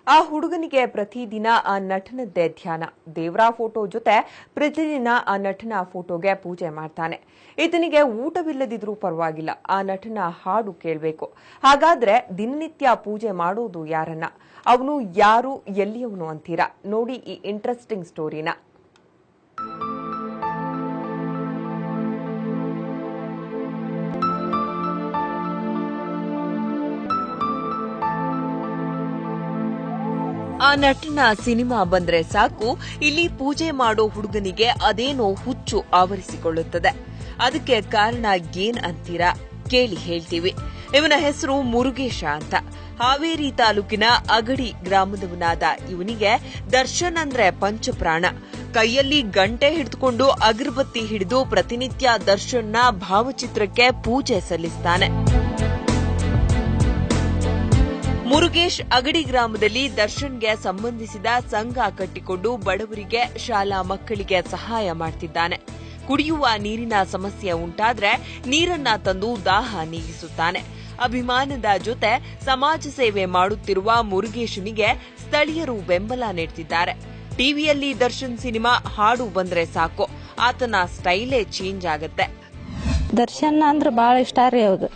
ಆ ಹುಡುಗನಿಗೆ ಪ್ರತಿದಿನ ಆ ನಟನದ್ದೇ ಧ್ಯಾನ. ದೇವರ ಫೋಟೋ ಜೊತೆ ಪ್ರತಿದಿನ ಆ ನಟನ ಫೋಟೋಗೆ ಪೂಜೆ ಮಾಡ್ತಾನೆ. ಈತನಿಗೆ ಊಟವಿಲ್ಲದಿದ್ರೂ ಪರವಾಗಿಲ್ಲ, ಆ ನಟನ ಹಾಡು ಕೇಳಬೇಕು. ಹಾಗಾದ್ರೆ ದಿನನಿತ್ಯ ಪೂಜೆ ಮಾಡೋದು ಯಾರನ್ನ? ಅವನು ಯಾರು, ಎಲ್ಲಿಯವನು ಅಂತೀರಾ? ನೋಡಿ ಈ ಇಂಟ್ರೆಸ್ಟಿಂಗ್ ಸ್ಟೋರಿನ. ಆ ನಟನ ಸಿನಿಮಾ ಬಂದ್ರೆ ಸಾಕು, ಇಲ್ಲಿ ಪೂಜೆ ಮಾಡೋ ಹುಡುಗನಿಗೆ ಅದೇನೋ ಹುಚ್ಚು ಆವರಿಸಿಕೊಳ್ಳುತ್ತದೆ. ಅದಕ್ಕೆ ಕಾರಣ ಏನ್ ಅಂತೀರಾ? ಕೇಳಿ ಹೇಳ್ತೀವಿ. ಇವನ ಹೆಸರು ಮುರುಗೇಶ ಅಂತ. ಹಾವೇರಿ ತಾಲೂಕಿನ ಅಗಡಿ ಗ್ರಾಮದವನಾದ ಇವನಿಗೆ ದರ್ಶನ್ ಅಂದ್ರೆ ಪಂಚಪ್ರಾಣ. ಕೈಯಲ್ಲಿ ಗಂಟೆ ಹಿಡಿದುಕೊಂಡು ಅಗರಬತ್ತಿ ಹಿಡಿದು ಪ್ರತಿನಿತ್ಯ ದರ್ಶನ್ನ ಭಾವಚಿತ್ರಕ್ಕೆ ಪೂಜೆ ಸಲ್ಲಿಸ್ತಾನೆ. ಮುರುಗೇಶ್ ಅಗಡಿ ಗ್ರಾಮದಲ್ಲಿ ದರ್ಶನ್ಗೆ ಸಂಬಂಧಿಸಿದ ಸಂಘ ಕಟ್ಟಿಕೊಂಡು ಬಡವರಿಗೆ, ಶಾಲಾ ಮಕ್ಕಳಿಗೆ ಸಹಾಯ ಮಾಡ್ತಿದ್ದಾನೆ. ಕುಡಿಯುವ ನೀರಿನ ಸಮಸ್ಯೆ ಉಂಟಾದ್ರೆ ನೀರನ್ನ ತಂದು ದಾಹ ನೀಗಿಸುತ್ತಾನೆ. ಅಭಿಮಾನದ ಜೊತೆ ಸಮಾಜ ಸೇವೆ ಮಾಡುತ್ತಿರುವ ಮುರುಗೇಶನಿಗೆ ಸ್ಥಳೀಯರು ಬೆಂಬಲ ನೀಡುತ್ತಿದ್ದಾರೆ. ಟಿವಿಯಲ್ಲಿ ದರ್ಶನ್ ಸಿನಿಮಾ ಹಾಡು ಬಂದ್ರೆ ಸಾಕು, ಆತನ ಸ್ಟೈಲೇ ಚೇಂಜ್ ಆಗತ್ತೆ. ದರ್ಶನ್ ಅಂದ್ರ ಬಾಳ ಇಷ್ಟ ರೀ. ಅವ್ರು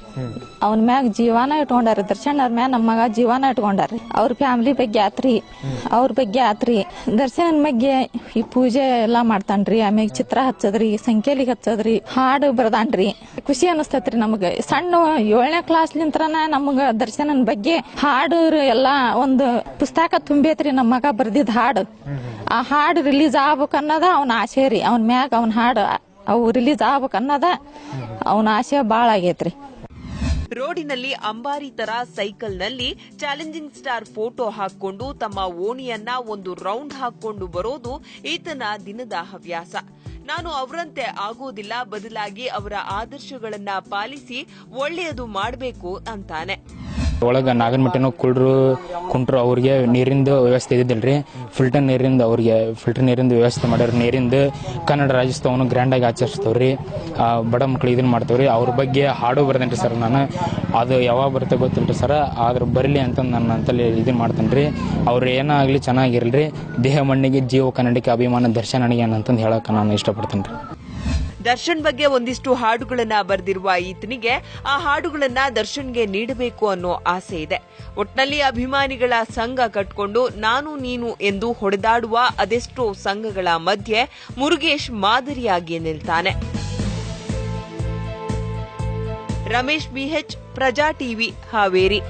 ಅವನ ಮ್ಯಾಗ ಜೀವಾನ ಇಟ್ಕೊಂಡಾರಿ. ದರ್ಶನ್ ಅವ್ರ ಮ್ಯಾಗ ನಮ್ಮ ಮಗ ಜೀವಾನ ಇಟ್ಕೊಂಡಾರಿ. ಅವ್ರ ಫ್ಯಾಮಿಲಿ ಬಗ್ಗೆ ಆತ್ರಿ, ಅವ್ರ ಬಗ್ಗೆ ಆತ್ರಿ. ದರ್ಶನ್ ಬಗ್ಗೆ ಈ ಪೂಜೆ ಎಲ್ಲಾ ಮಾಡ್ತಾನ್ರಿ. ಆಮ್ಯಾಗ ಚಿತ್ರ ಹಚ್ಚದ್ರಿ, ಸಂಖ್ಯೆಲಿಗೆ ಹಚ್ಚದ್ರಿ, ಹಾಡು ಬರ್ದಾನ್ರಿ. ಖುಷಿ ಅನಸ್ತತ್ರಿ ನಮಗ. ಸಣ್ಣ 7ನೇ ಕ್ಲಾಸ್ಲಿಂತ್ರನ ನಮಗ ದರ್ಶನನ್ ಬಗ್ಗೆ ಹಾಡು ಎಲ್ಲಾ ಒಂದು ಪುಸ್ತಕ ತುಂಬೈತ್ರಿ. ನಮ್ಮ ಮಗ ಬರ್ದಿದ್ ಹಾಡು. ಆ ಹಾಡು ರಿಲೀಸ್ ಆಗ್ಬೇಕು ಅನ್ನೋದ ಅವನ ಆಸೆ ರೀ. ಅವನ ಮ್ಯಾಗ ಅವನ ಹಾಡು ಅವು ರಿಲೀಸ್ ಆಗ್ಬೇಕು ಅನ್ನೋದ ಅವನ ಆಸೆ ಬಾಳ ಆಗೈತ್ರಿ. ರೋಡಿನಲ್ಲಿ ಅಂಬಾರಿ ತರ ಸೈಕಲ್ನಲ್ಲಿ ಚಾಲೆಂಜಿಂಗ್ ಸ್ಟಾರ್ ಫೋಟೋ ಹಾಕೊಂಡು ತಮ್ಮ ಓಣಿಯನ್ನ ಒಂದು ರೌಂಡ್ ಹಾಕೊಂಡು ಬರೋದು ಈತನ ದಿನದ ಹವ್ಯಾಸ. ನಾನು ಅವರಂತೆ ಆಗೋದಿಲ್ಲ, ಬದಲಾಗಿ ಅವರ ಆದರ್ಶಗಳನ್ನ ಪಾಲಿಸಿ ಒಳ್ಳೆಯದು ಮಾಡಬೇಕು ಅಂತಾನೆ. ಒಳಗ ನಾಗನಮಟ್ಟಿನ ಕುಂಟ್ರು ಅವ್ರಿಗೆ ನೀರಿಂದ ವ್ಯವಸ್ಥೆ ಇದ್ದಿಲ್ರಿ. ಫಿಲ್ಟರ್ ನೀರಿಂದ ವ್ಯವಸ್ಥೆ ಮಾಡ್ಯಾರ. ನೀರಿಂದ ಕನ್ನಡ ರಾಜ್ಯೋತ್ಸವವನ್ನು ಗ್ರ್ಯಾಂಡ್ ಆಗಿ ಆಚರಿಸ್ತವ್ರಿ. ಬಡ ಮಕ್ಳು ಇದನ್ನ ಮಾಡ್ತವ್ರಿ. ಅವ್ರ ಬಗ್ಗೆ ಹಾಡು ಬರ್ದೇನ್ರಿ ಸರ್. ನಾನು ಅದು ಯಾವಾಗ ಬರುತ್ತೆ ಗೊತ್ತಿಲ್ರಿ ಸರ್. ಆದ್ರ ಬರಲಿ ಅಂತ ನನ್ನ ಅಂತಲ್ಲಿ ಇದನ್ನ ಮಾಡ್ತೇನ್ರಿ. ಅವ್ರು ಏನಾಗ್ಲಿ ಚೆನ್ನಾಗಿರ್ಲ್ರಿ. ದೇಹ ಮಣ್ಣಿಗೆ ಜೀವ ಕನ್ನಡಕ್ಕೆ ಅಭಿಮಾನ ದರ್ಶನ್ ನನಗೆ ಅಂತಂದು ಹೇಳಕ್ ನಾನು ಇಷ್ಟಪಡ್ತೇನ್ರಿ. ದರ್ಶನ್ ಬಗ್ಗೆ ಒಂದಿಷ್ಟು ಹಾಡುಗಳನ್ನ ಬರೆದಿರುವ ಈತನಿಗೆ ಆ ಹಾಡುಗಳನ್ನ ದರ್ಶನ್ಗೆ ನೀಡಬೇಕು ಅನ್ನೋ ಆಸೆ ಇದೆ. ಒಟ್ನಲ್ಲಿ ಅಭಿಮಾನಿಗಳ ಸಂಘ ಕಟ್ಕೊಂಡು ನಾನು ನೀನು ಎಂದು ಹೊಡೆದಾಡುವ ಅದೆಷ್ಟೋ ಸಂಘಗಳ ಮಧ್ಯೆ ಮುರುಗೇಶ್ ಮಾದರಿಯಾಗಿ ನಿಲ್ತಾನೆ. ರಮೇಶ್ BH, ಪ್ರಜಾ ಟಿವಿ, ಹಾವೇರಿ.